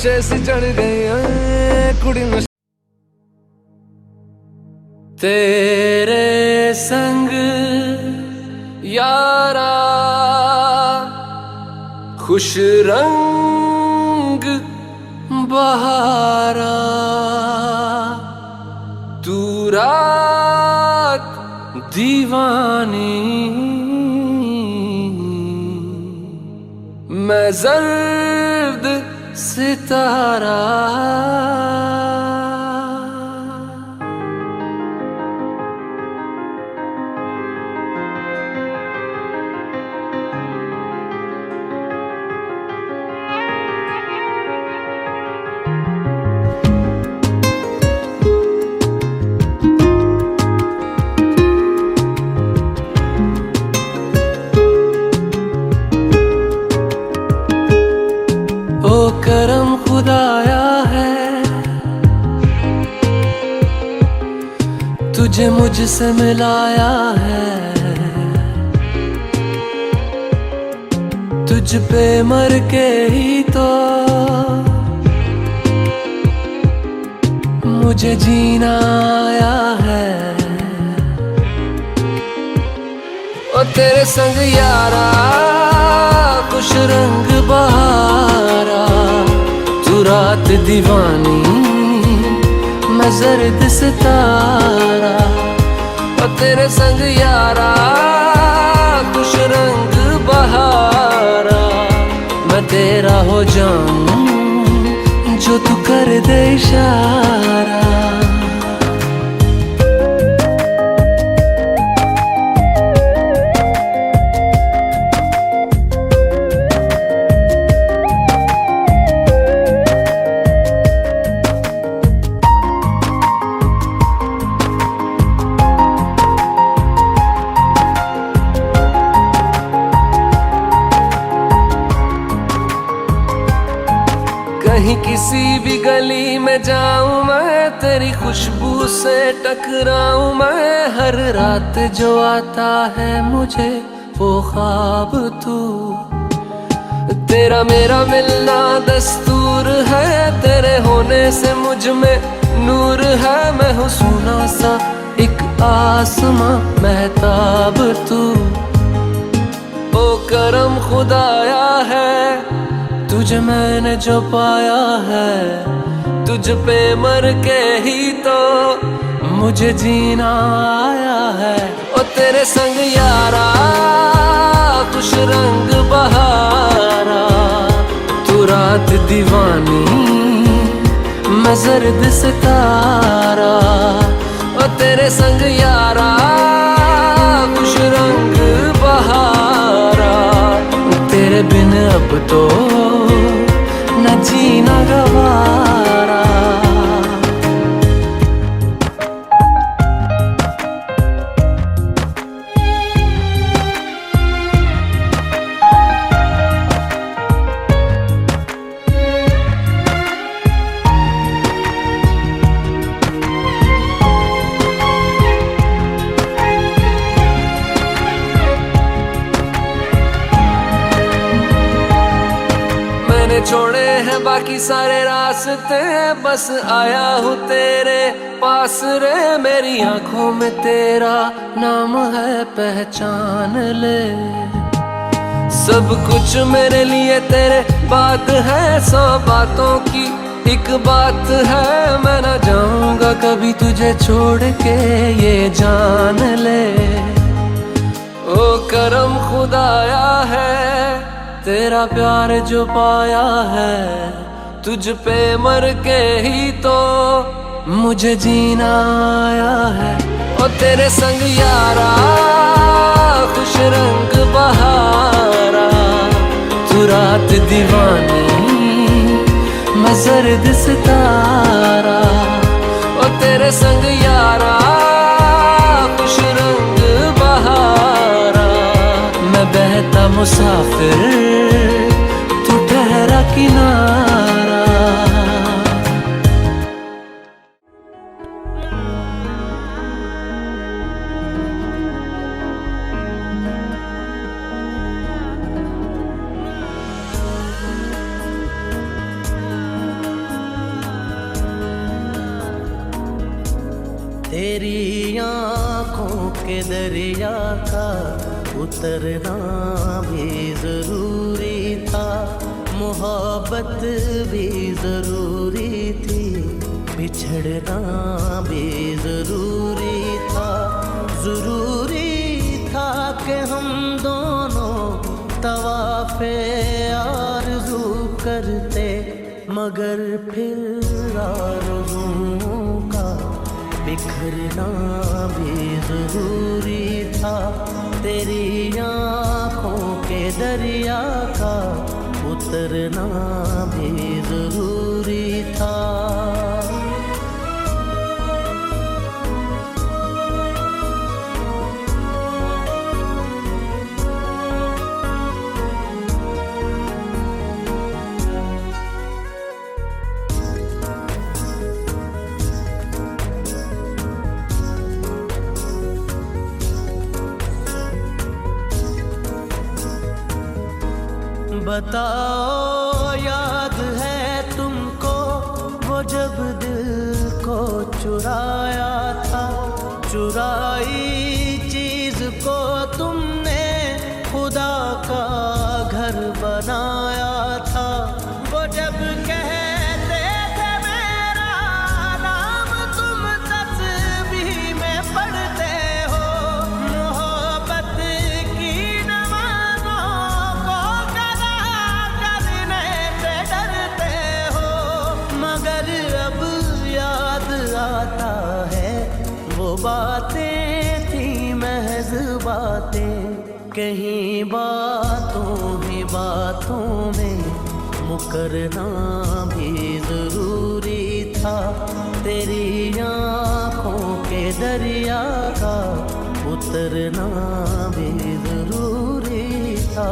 नशे से चढ़ गई कुड़ी नशे तेरे संग यारा खुश रंग बहारा तू रात दीवानी मैं जर्द सितारा ओ करम खुदाया है तुझे मुझसे मिलाया है तुझ पे मर के ही तो मुझे जीना आया है ओ तेरे संग यारा खुश रंग बहारा तू रात दीवानी मैं जर्द सितारा और तेरे संग यारा खुश रंग बहारा मैं तेरा हो जाऊं जो तू कर दे इशारा कहीं किसी भी गली में जाऊं मैं तेरी खुशबू से टकराऊं मैं हर रात जो आता है मुझे वो ख्वाब तू तेरा मेरा मिलना दस्तूर है तेरे होने से मुझ में नूर है मैं हूँ सोना सा एक आसमां महताब तू ओ करम खुदाया है तुझे मैंने जो पाया है तुझ पे मर के ही तो मुझे जीना आया है ओ तेरे संग यारा खुश रंग बहारा तू रात दीवानी मैं जर्द सितारा ओ तेरे संग यारा खुश रंग बहारा तेरे बिन अब तो न जीना गवारा छोड़े हैं बाकी सारे रास्ते बस आया हूँ तेरे पास रे मेरी आंखों में तेरा नाम है पहचान ले सब कुछ मेरे लिए तेरे बात है 100 बातों की एक बात है मैं ना जाऊंगा कभी तुझे छोड़ के ये जान ले ओ करम खुदाया है तेरा प्यार जो पाया है तुझ पे मर के ही तो मुझे जीना आया है ओ तेरे संग यारा खुश रंग बहारा तू रात दीवानी मैं जर्द सितारा ओ तेरे संग यारा खुश रंग बहारा मैं बहता मुसाफिर तू ठहरा किनारा तेरी आँखों के दरिया का उतरना भी जरूरी था, मोहब्बत भी जरूरी थी, बिछड़ना भी जरूरी था। जरूरी था कि हम दोनों तवाफ़े आरज़ू करते, मगर फिर आरज़ुओं का बिखरना भी जरूरी था। तेरी आँखों के दरिया का उतरना भी जरूरी था। बताओ याद है तुमको वो जब दिल को चुराया था, चुराई चीज को तुमने खुदा का घर बनाया था। वो जब कहते थे मेरा नाम तुम तस्बीह में पढ़ते हो, मोहब्बत की नमाज़ों को आता है वो बातें थी महज बातें, कहीं बातों ही बातों में मुकरना भी जरूरी था। तेरी आँखों के दरिया का उतरना भी जरूरी था।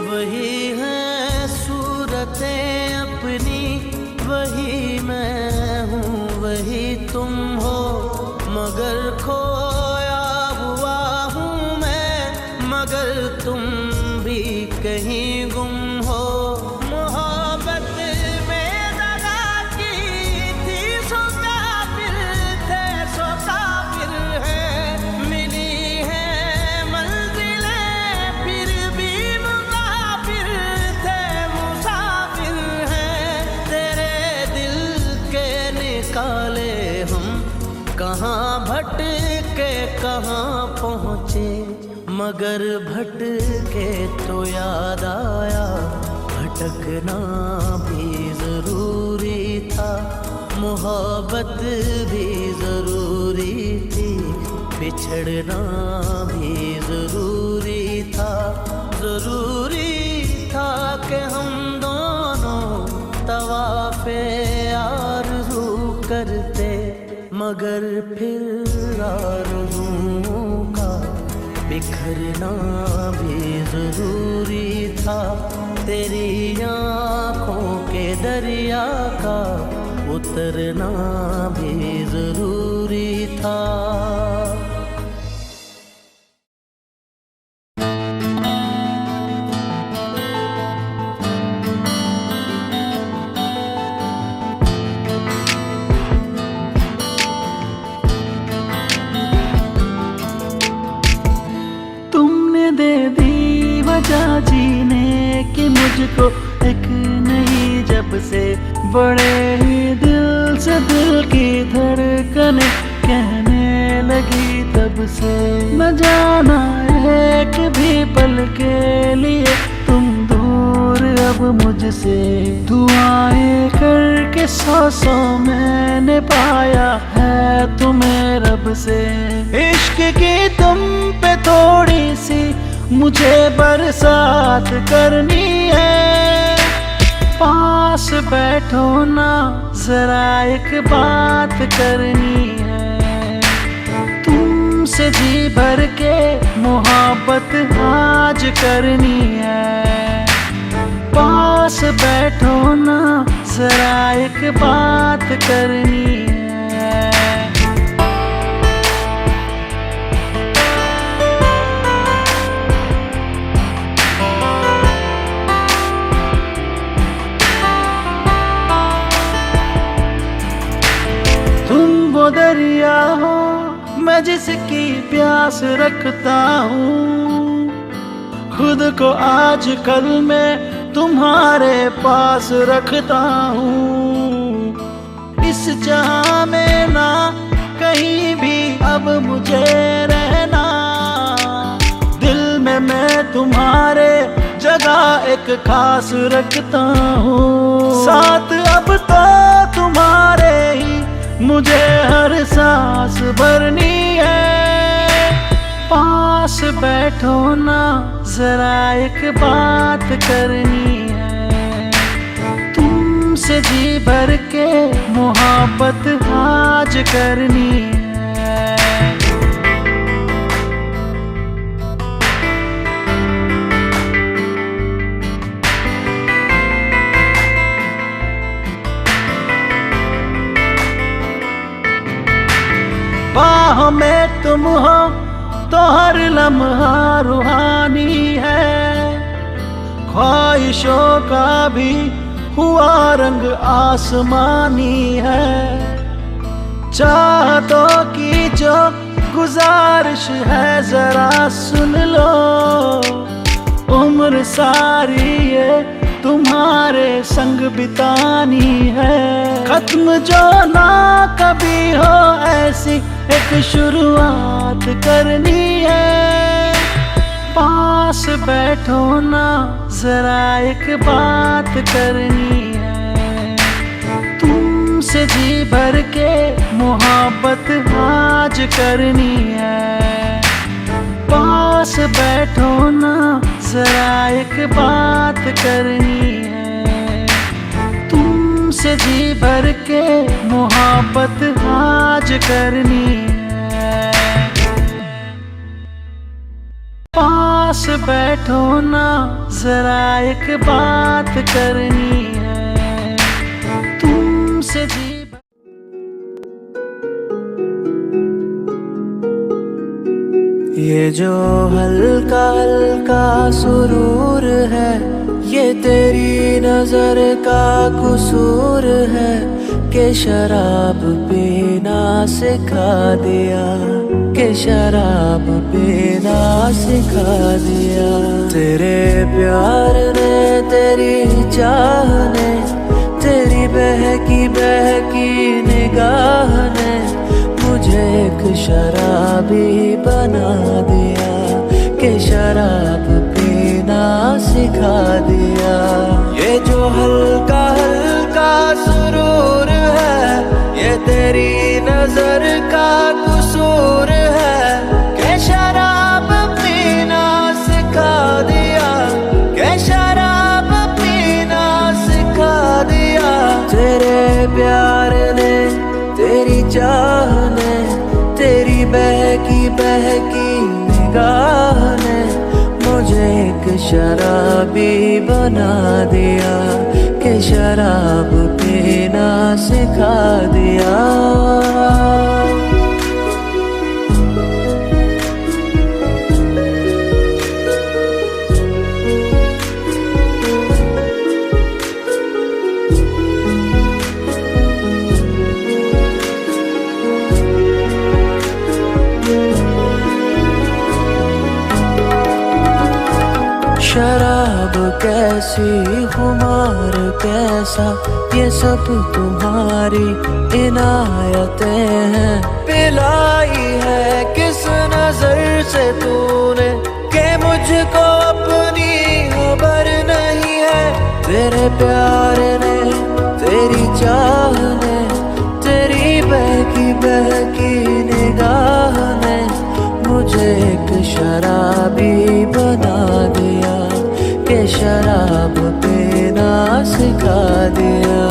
वही है सूरतें अपनी, वही मैं हूँ वही तुम हो, मगर खोया हुआ हूँ मैं, मगर तुम भी कहीं गुम हो। मोहब्बत में दगा की थी सो काफिर थे, सो काफिर है, मिली है मंजिलें फिर भी काले हम कहाँ भटके कहाँ पहुँचे, मगर भटके तो याद आया भटकना भी जरूरी था। मोहब्बत भी जरूरी थी, बिछड़ना भी जरूरी था। जरूरी था कि हम दोनों तवाफ़े आरज़ू करते, मगर फिर आरज़ुओं का बिखरना भी जरूरी था। तेरी आँखों के दरिया का उतरना भी जरूरी था। जीने की मुझको एक नई, जब से बड़े ही दिल से दिल की धड़कने कहने लगी तब से। न जाना एक भी पल के लिए तुम दूर अब मुझसे, दुआएं करके सौ मैंने पाया है तुम्हें रब से। इश्क की तुम पे थोड़ी सी मुझे बरसात करनी है, पास बैठो ना जरा एक बात करनी है। तुमसे जी भर के मोहब्बत आज करनी है। पास बैठो ना, जरा एक बात करनी है। तुम वो दरिया हो मैं जिसकी प्यास रखता हूँ, खुद को आजकल मैं तुम्हारे पास रखता हूँ। इस जहां में ना कहीं भी अब मुझे रहना, दिल में मैं तुम्हारे जगह एक खास रखता हूँ। साथ अब तो तुम्हारे ही मुझे हर सांस भरनी है। पास बैठो ना, जरा एक बात करनी है। तुमसे जी भर के मोहब्बत आज करनी है। बाहों में तुम हो तो हर लम्हा रूहानी है। ख्वाहिशों का भी हुआ रंग आसमानी है। चाहतों की जो गुजारिश है जरा सुन लो, उम्र सारी ये तुम्हारे संग बितानी है। खत्म जो ना कभी हो ऐसी एक शुरुआत करनी है। पास बैठो ना, जरा एक बात करनी है। तुमसे जी भर के मोहब्बत आज करनी है। पास बैठो ना, जरा एक बात करनी है। तुमसे जी भर के मोहब्बत आज करनी है। पास बैठो ना, जरा एक बात करनी है। तुमसे जी ये जो हल्का हल्का सुरूर है, ये तेरी नजर का कसूर है कि शराब पीना सिखा दिया, कि शराब पीना सिखा दिया। तेरे प्यार ने, तेरी चाह ने, तेरी बहकी बहकी निगाह ने मुझे एक शराबी बना दिया, कि शराब पीना सिखा दिया। ये जो हल्का हल्का सुरूर है, ये तेरी नजर का कसूर है कि शराब पीना सिखा दिया, कि शराब पीना सिखा दिया। तेरे प्यार ने, तेरी चाह ने, तेरी बहकी बहकी निगाह ने मुझे एक शराबी बना दिया, कि शराब पीना सिखा दिया। शराब कैसी, खुमार कैसा, ये सब तुम्हारी इनायतें हैं। पिलाई है किस नजर से तूने कि मुझको अपनी खबर नहीं है। तेरे प्यार ने, तेरी चाह ने, तेरी बहकी बहकी निगाह ने मुझे एक शराबी बना दिया, कि शराब पीना सिखा दिया।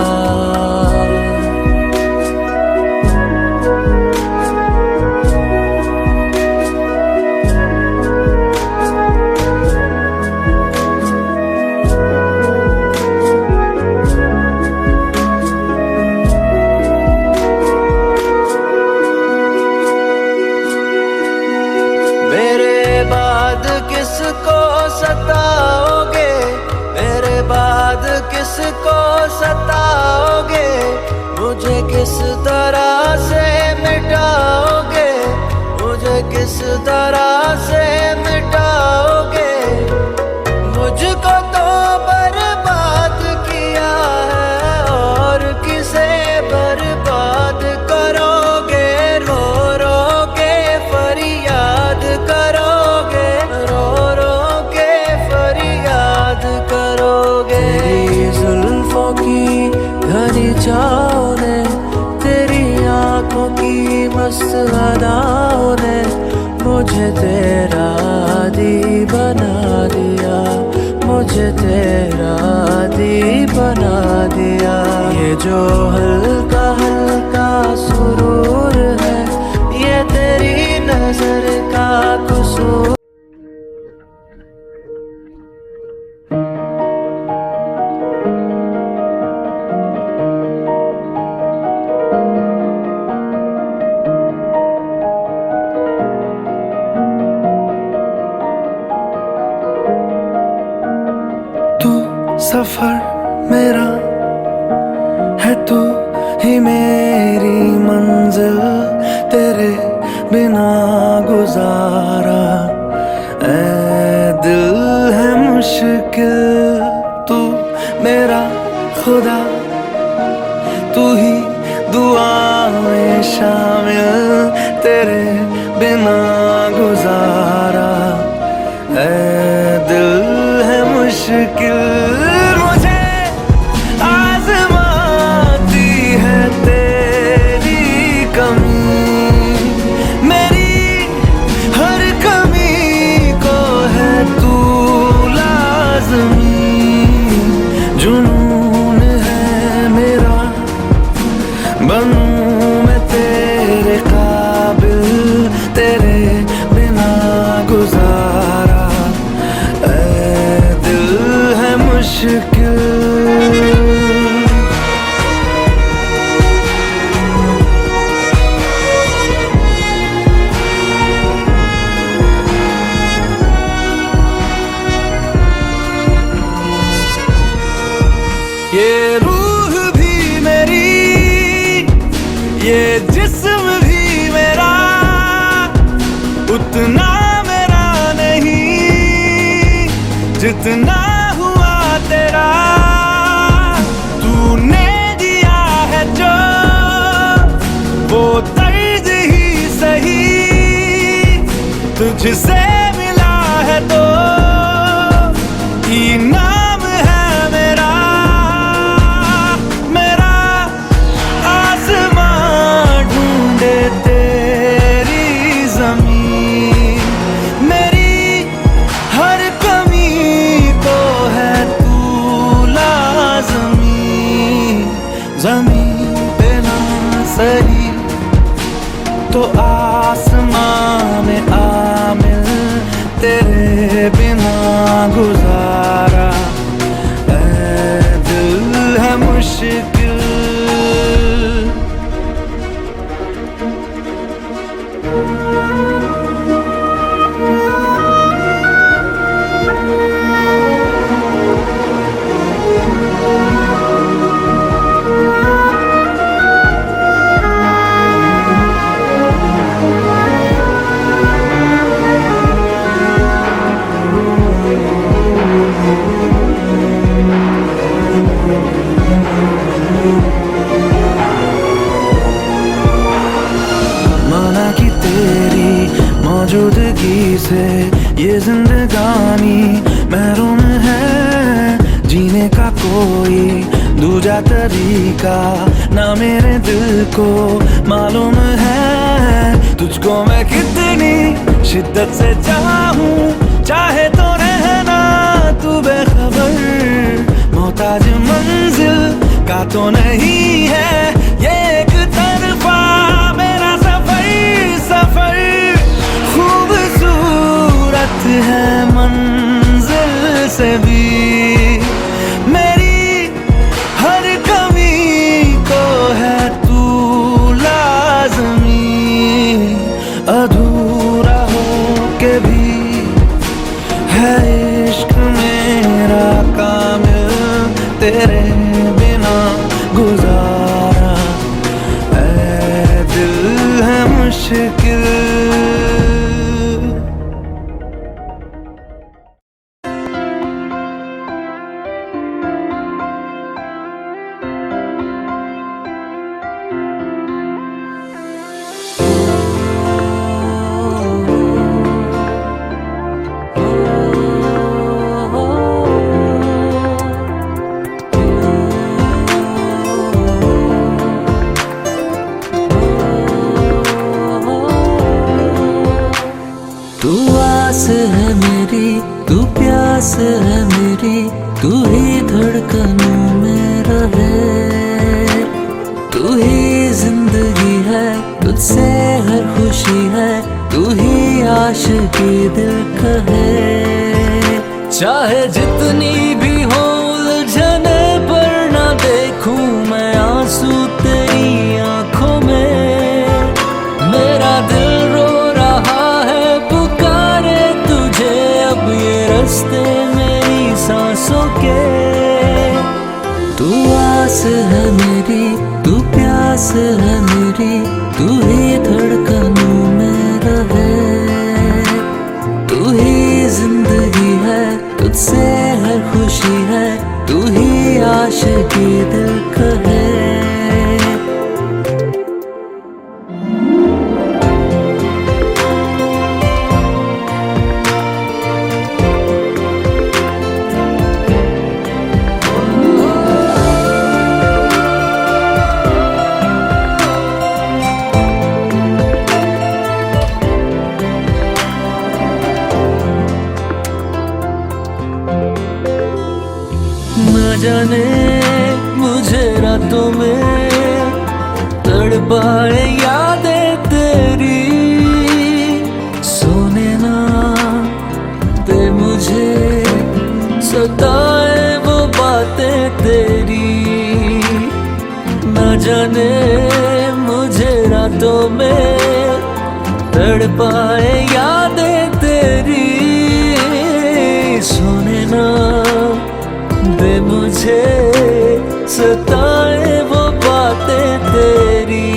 बाद किसको सताओगे, मेरे बाद किसको सताओगे, मुझे किस तरह से मिटाओगे, मुझे किस तरह से मिटाओगे। मुझको तो बर्बाद किया है और किसे बर्बाद करोगे, रो रो के फरियाद करोगे, रो रो के फरियाद करोगे। तेरी जुल्फों की घनी छाँव ने, तेरी आंखों की मस्त अदाओं ने मुझे तेरा आदी बना दिया, मुझे तेरा आदी बना दिया। ये जो हल्का हल्का सुरूर है, ये तेरी नजर का कसूर। सफर मेरा है, तू ही मेरी मंजिल, तेरे बिना गुजारा ऐ दिल है मुश्किल। तू मेरा खुदा, तू ही दुआ में शामिल, तेरे बिना गुजारा ऐ दिल है मुश्किल। मुझे आज़माती है तेरी कमी, मेरी हर कमी को है तू लाज़मी। जुनून है मेरा, बनूं मैं तेरे काबिल, तेरे बिना गुजारा मुश्किल। ये रूह भी मेरी, ये जिस्म भी मेरा, उतना मेरा नहीं जितना तेरा। तूने दिया है जो वो दर्द ही सही, तुझसे मिला है तो इनाम है मेरा। मेरा आसमां ढूंढे तेरी ज़मीन, मेरी हर कमी को है ज़मीन पे ना सही तो आसमां में आमिल, तेरे बिना गुजारा ऐ दिल है मुश्किल। मौजूदगी से ये जिंदगानी महरूम है, जीने का कोई दूजा तरीका ना मेरे दिल को मालूम है। तुझको मैं कितनी शिद्दत से चाहूं, चाहे तो रहना तू बेखबर, मोहताज मंजिल का तो नहीं है ये एक तरफा मेरा सफर। सफर खूबसूरत है मंजिल से भी, मेरी हर कमी को है तू लाज़मी। अधूरा हो के भी है इश्क मेरा कामिल, तेरे बिना गुजारा ऐ दिल है मुश्किल। तू आस है मेरी, तू प्यास है मेरी, तू ही धड़कनों में रहे। तू ही जिंदगी है, तुझसे हर खुशी है, तू ही आशिकी दिल कहे। चाहे जितनी भी हो उलझने पर ना देखूं मैं आंसू तेरी आंखों में। मेरा दिल रो रहा है, पुकारे तुझे अब ये रास्ते मेरी सांसों के। तू आस है मेरी, तू प्यास है मेरी, तू ही धड़कनों में रहे। तू ही जिंदगी है, तुझसे हर खुशी है, तू ही आशिकी दिल कहे। न जाने मुझे रातों में तड़पाए यादें तेरी। सोने ना दे मुझे, सताए वो बातें तेरी। न जाने मुझे रातों में तड़पाए यादें तेरी। सोने ना दे मुझे, सताए वो बातें तेरी।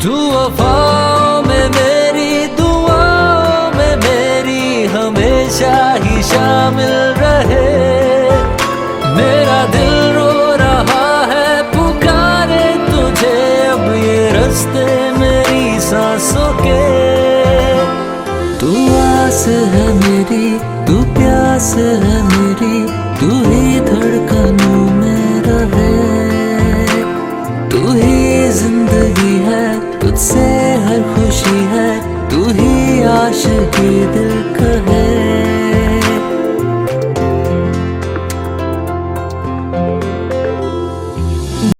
तू वफाओं में मेरी, दुआओं में मेरी, हमेशा ही शामिल रहे। मेरा दिल रो रहा है, पुकारे तुझे अब ये रास्ते मेरी सांसों के। तू आस है मेरी, तू प्यास है मेरी, तू ही धड़कनों में रहे। तू ही जिंदगी है, तुझसे हर खुशी है, तू ही आशिक